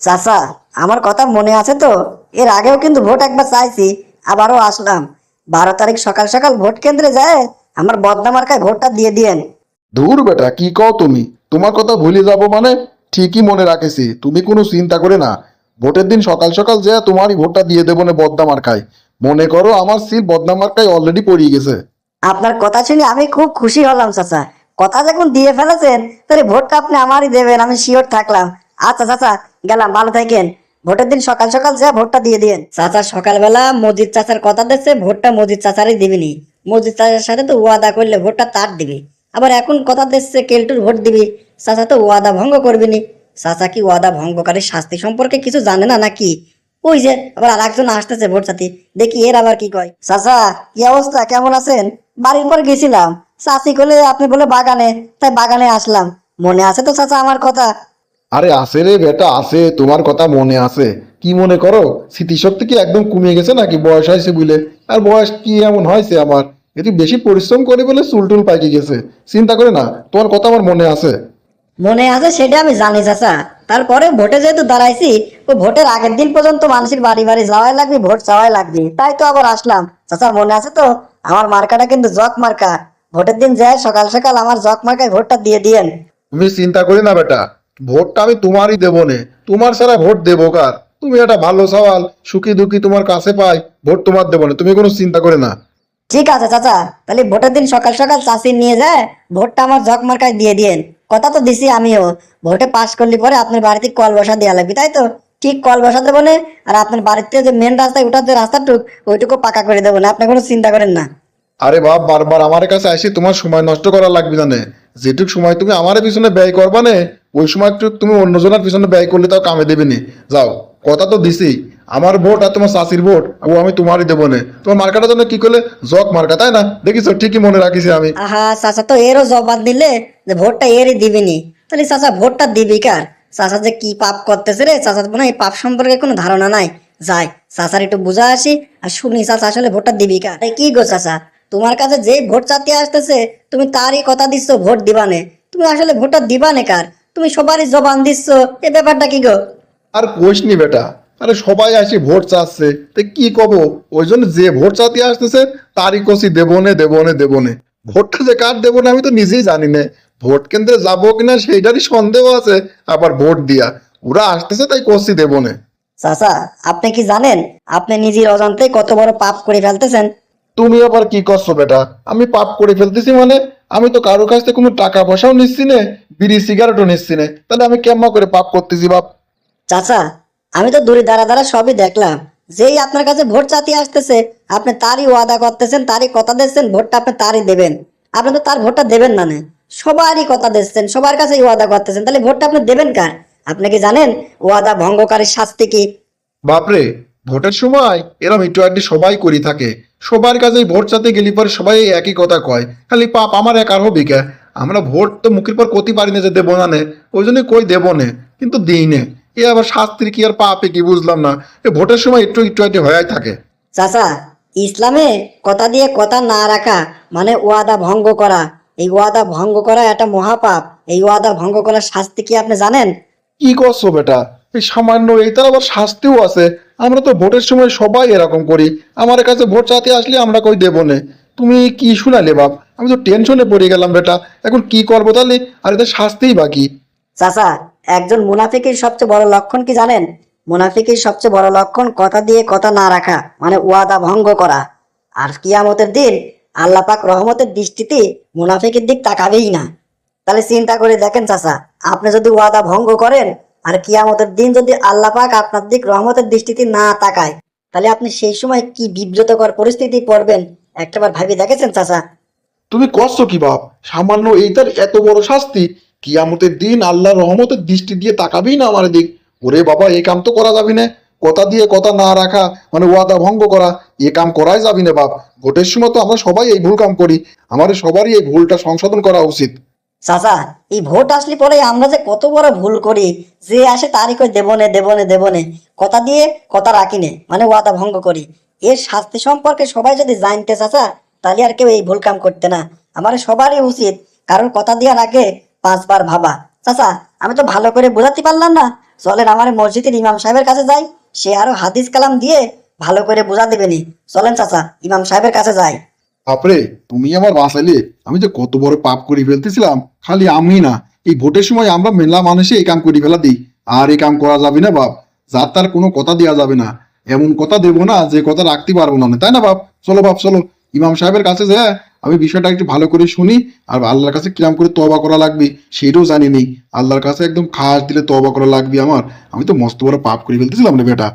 চাচা, আমার কথা মনে আছে তো? এর আগেও কিন্তু ভোট একবার চাইছি, আবারও আসলাম। 12 তারিখ সকাল সকাল ভোট কেন্দ্রে যায় আমার বদনা মার্কায় ভোটটা দিয়ে দিয়েন। দূর বেটা, কি কও তুমি? তোমার কথা ভুলে যাব মানে? ঠিকই মনে রাখেছি, তুমি কোনো চিন্তা করে না। ভোটের দিন সকাল সকাল যে তোমারই ভোটটা দিয়ে দেবো না বদনা মার্কায়। মনে করো আমার সিট বদনা মার্কায় অলরেডি পড়িয়ে গেছে। আপনার কথা শুনে আমি খুব খুশি হলাম চাচা। কথা যখন দিয়ে ফেলেছেন তাহলে ভোটটা আপনি আমারই দেবেন, আমি শিওর থাকলাম। আচ্ছা চাচা, গেলাম, ভালো থাকেন। ভোটের দিন সকাল সকাল যা ভোটটা দিয়ে দিয়েন। চাচা সকালবেলা মজিদ চাচার কথা দিচ্ছে ভোটটা মজিদ চাচারই দিবিনি। মজিদ চাচার সাথে তো ওয়াদা করলে ভোটটা তার দিবি, আবার এখন কথা দিচ্ছে কেলটুর ভোট দিবি। চাচা তো ওয়াদা ভঙ্গ করবিনি। চাচা কি ওয়াদা ভঙ্গকারীর শাস্তি সম্পর্কে কিছু জানে না নাকি? ওই যে আবার আর একজন আসতেছে ভোট চাতি, দেখি এর আবার কি কয়। চাচা, কি অবস্থা, কেমন আছেন? বাড়ির পর গেছিলাম, চাচি বলে আপনি বলে বাগানে, তাই বাগানে আসলাম। মনে আছে তো চাচা আমার কথা? আরে আছে রে বেটা, আছে, তোমার কথা মনে আছে। কি মনে করো? স্মৃতিশক্তি কি একদম কমে গেছে নাকি বয়স হয়েছে বুঝলে? আর বয়স কি এমন হয়েছে আমার? একটু বেশি পরিশ্রম করে বলে চুল টুল পাইকে গেছে। চিন্তা করে না, তোমার কথা আমার মনে আছে। মনে আছে সেটা আমি জানি চাচা। তারপরে ভোটে যেহেতু দাঁড়াইছি, ও ভোটের আগের দিন পর্যন্ত মানুষের বাড়ি বাড়ি যাওয়াই লাগবে, ভোট চাওয়াই লাগবে, তাই তো আবার আসলাম। চাচা মনে আছে তো? আমার মার্কাটা কিন্তু জক মার্কা। ভোটের দিন যায় সকাল সকাল আমার জক মার্কায় ভোটটা দিয়ে দিয়েন। তুমি চিন্তা করি না বেটা, ভোটটা আমি তোমারই দেবো নে। তোমার ছাড়া ভোট দেবো কার? তুমি একটা ভালো সওয়াল, সুখী দুঃখী তোমার কাছে পাই, ভোট তোমার দেবো না, তুমি কোনো চিন্তা করে না। ঠিক আছে চাচা, তাহলে ভোটের দিন সকাল সকাল চাষি নিয়ে যায় ভোটটা আমার জক মার্কায় দিয়ে দিয়েন। কথা তো দিছি আমিও, ভোটে পাশ করলে পরে আপনার বাড়িতে কল বসা দেওয়া লাগবে, তাই তো? ঠিক কল বসা দেবো না। আর আপনার বাড়িতে যে মেন রাস্তায় ওঠার যে রাস্তাটুক, ওইটুকু পাকা করে দেবো না, আপনি কোনো চিন্তা করেন না। আরে বাপ, বারবার আমার কাছে আসি তোমার সময় নষ্ট করা লাগবে না নে। যেটুক সময় তুমি আমার পিছনে ব্যয় করবা নে, ওই সময় একটু তুমি অন্যজনের পিছনে ব্যয় করলে তাও কামে দেবে নি। যাও, কথা তো দিছি। আমার ভোট আর তোমার চাষির ভোট ও আমি তোমারই দেবো নে। তোমার মার্কাটার জন্য কি করলে? জক মার্কা, তাই না? দেখিস, ঠিকই মনে রাখিছি আমি। আহা, চাচা তো এরও জবাব দিলে যে ভোটটা এরই দিবিনি, তাহলে চাচা ভোটটা দিবি কার? চাচা যে কি পাপ করতেছে রে, চাচা মনে হয় এই পাপ সম্পর্কে কোনো ধারণা নাই। যাই, চাচার একটু বুঝা আসি আর শুনি চাচা আসলে ভোটটা দিবি কার। এই কি গো চাচা, তোমার কাছে যে ভোট চাতে আসতেছে তুমি তারই কথা দিচ্ছ ভোট দিবানে, তুমি আসলে ভোটটা দিবানে কার? তুমি সবারই জবান দিচ্ছ, এ ব্যাপারটা কি গো? আর কোষ নি বেটা, আরে সবাই আসি ভোট চাচ্ছে, তো কি কব? ওই জন্য যে ভোট চাতে আসতেছে তারই কষি দেবো নে, দেবো নে, দেবো নে। ভোটটা যে কার দেবো না আমি তো নিজেই জানি না। ভোট কেন্দ্রে যাবো কিনা সেইটারই সন্দেহ আছে। আবার ভোট দিয়া ওরা আসতেছে তাই কষি দেবো নে। চাচা, আপনি কি জানেন আপনি নিজের অজান্তে কত বড় পাপ করে ফেলতেছেন? তুমি আবার কি করছো বেটা? আমি পাপ করে ফেলতেছি মানে? আমি তো কারো কাছ থেকে কোনো টাকা পয়সাও নিচ্ছি না, বিড়ি সিগারেটও নিচ্ছি না, তাহলে আমি কেমন করে পাপ করতেছি বাপ? চাচা, আমি তো দূরে দাঁড়া দাঁড়া সবই দেখলাম। যেই আপনার কাছে ভোট চাতে আসতেছে আপনি তারই ওয়াদা করতেছেন, তারই কথা দিচ্ছেন ভোটটা আপনি তারই দেবেন। আপনি তো তার ভোটটা দেবেন না নে। সবারই কথা দিচ্ছেন, সবার কাছে ওয়াদা করতেছেন, তাহলে ভোটটা আপনি দেবেন কার? আপনি কি জানেন ওয়াদা ভঙ্গকারীর শাস্তি কি? বাপরে, ভোটের সময় এরম একটু আধটু সবাই করি থাকে। সবার কাছেই ভোট চাতে গেলি পরে সবাই এই একই কথা কয়, খালি পাপ আমার একার হবি কে? আমরা ভোট তো মুখের পর কতি পারি না যে দেবো না নে। ওই জন্য কই দেবো নে, কিন্তু দিই নে। এ আবার শাস্তির কি আর পাপে কি বুঝলাম না। এ ভোটের সময় একটু একটু আধটু হয়ে থাকে। চাচা, ইসলামে কথা দিয়ে কথা না রাখা মানে ওয়াদা ভঙ্গ করা। এই ওয়াদা ভঙ্গ করা একটা মহাপাপ। এই ওয়াদা ভঙ্গ করার শাস্তি কি আপনি জানেন? কি করছো বেটা? এই সামান্য এইটার আবার শাস্তিও আছে? আমরা তো ভোটের সময় সবাই এরকম করি। আমার কাছে ভোট চাইতে আসলে আমরা কই দেবো নে। তুমি কি শুনালে বাপ? আমি তো টেনশনে পড়ে গেলাম বেটা। এখন কি করবো তাহলে? আর এটা শাস্তিই বাকি। চাচা, একজন মুনাফিকের সবচেয়ে বড় লক্ষণ কি জানেন? মুনাফিকের সবচেয়ে বড় লক্ষণ কথা দিয়ে কথা না রাখা মানে ওয়াদা ভঙ্গ করা। আর কিয়ামতের দিন আল্লাহ পাক রহমতের দৃষ্টিতে মুনাফিকের দিক তাকাবেই না। তাহলে চিন্তা করে দেখেন চাচা, আপনি যদি ওয়াদা ভঙ্গ করেন আর কিয়ামতের দিন যদি আল্লাহ পাক আপনার দিক রহমতের দৃষ্টিতে না তাকায়, তাহলে আপনি সেই সময় কি বিব্রতকর পরিস্থিতি পড়বেন একটাবার ভাবি দেখেছেন চাচা? তুমি করছো কি বাপ? সামান্য এইটার এত বড় শাস্তি? কিয়ামতের দিন আল্লাহর রহমতের দৃষ্টি দিয়ে তাকাবেই না আমার দিক? ওরে বাবা, এই কাম তো করা যাবে না। কথা দিয়ে কথা না রাখা মানে ওয়াদা ভঙ্গ করা, এ কাম করাই যাবি না বাপ। ভোটের সময় তো আমরা সবাই এই ভুল কাম করি। আমাদের সবারই এই ভুলটা সংশোধন করা উচিত। চাচা, এই ভোট আসলে পরে আমরা যে কত বড় ভুল করি। যে আসে তারই কই দেবনে দেবনে দেবনে, কথা দিয়ে কথা রাখি নে মানে ওয়াদা ভঙ্গ করি। এর শাস্তি সম্পর্কে সবাই যদি জানতে চাচা, তাহলে আর কেউ এই ভুল কাম করতে না। আমার সবারই উচিত কারণ কথা দিয়ে রাখে 5 বার ভাবা। চাচা, আমি তো ভালো করে বোঝাতে পারলাম না, চলেন আমার মসজিদের ইমাম সাহেবের কাছে যাই, সে আরো হাদিস কালাম দিয়ে ভালো করে বোঝা দেবেনি। চলেন চাচা, ইমাম সাহেবের কাছে যাই। বাপরে, তুমি আমার বাঁচাইলে। আমি যে কত বড় পাপ করে ফেলতেছিলাম। খালি আমি না, এই ভোটের সময় আমরা মেলা মানুষে এই কাম করে ফেলা দিই। আর এই কাম করা যাবে না বাপ। যার তার কোনো কথা দেওয়া যাবে না। এমন কথা দেবো না যে কথা রাখতে পারবো না, তাই না বাপ? চলো বাপ, চলো ইমাম সাহেবের কাছে যা, আমি বিষয়টা একটু ভালো করে শুনি। আর আল্লাহর কাছে কিরাম করে তওবা করা লাগবে সেটাও জানি নেই। আল্লাহর কাছে একদম খাস দিলে তওবা করা লাগবে আমার। আমি তো মস্ত বড় পাপ করে ফেলতেছিলাম রে বেটা।